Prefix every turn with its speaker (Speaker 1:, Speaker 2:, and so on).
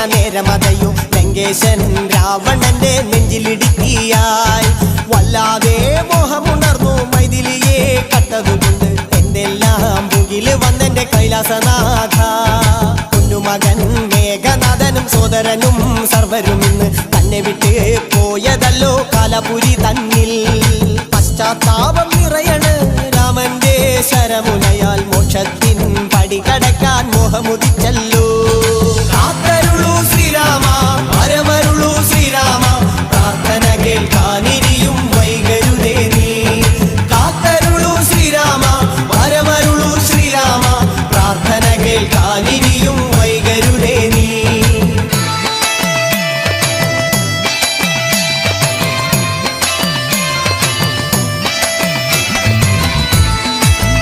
Speaker 1: നേരമതയോ ലങ്കേശൻ രാവണന്റെ നെഞ്ചിലിടുക്കിയായി വല്ലാതെ മോഹമുണർന്നു മൈഥിലിയെ കണ്ടതുകൊണ്ട് എന്തെല്ലാം മുകില് വന്നെന്റെ കൈലാസനാഥ കുഞ്ഞുമകൻ മേഘനാഥനും സോദരനും സർവരും ഇന്ന് തന്നെ വിട്ട് പോയതല്ലോ കാലപുരി തന്നിൽ പശ്ചാത്താപം നിറയണ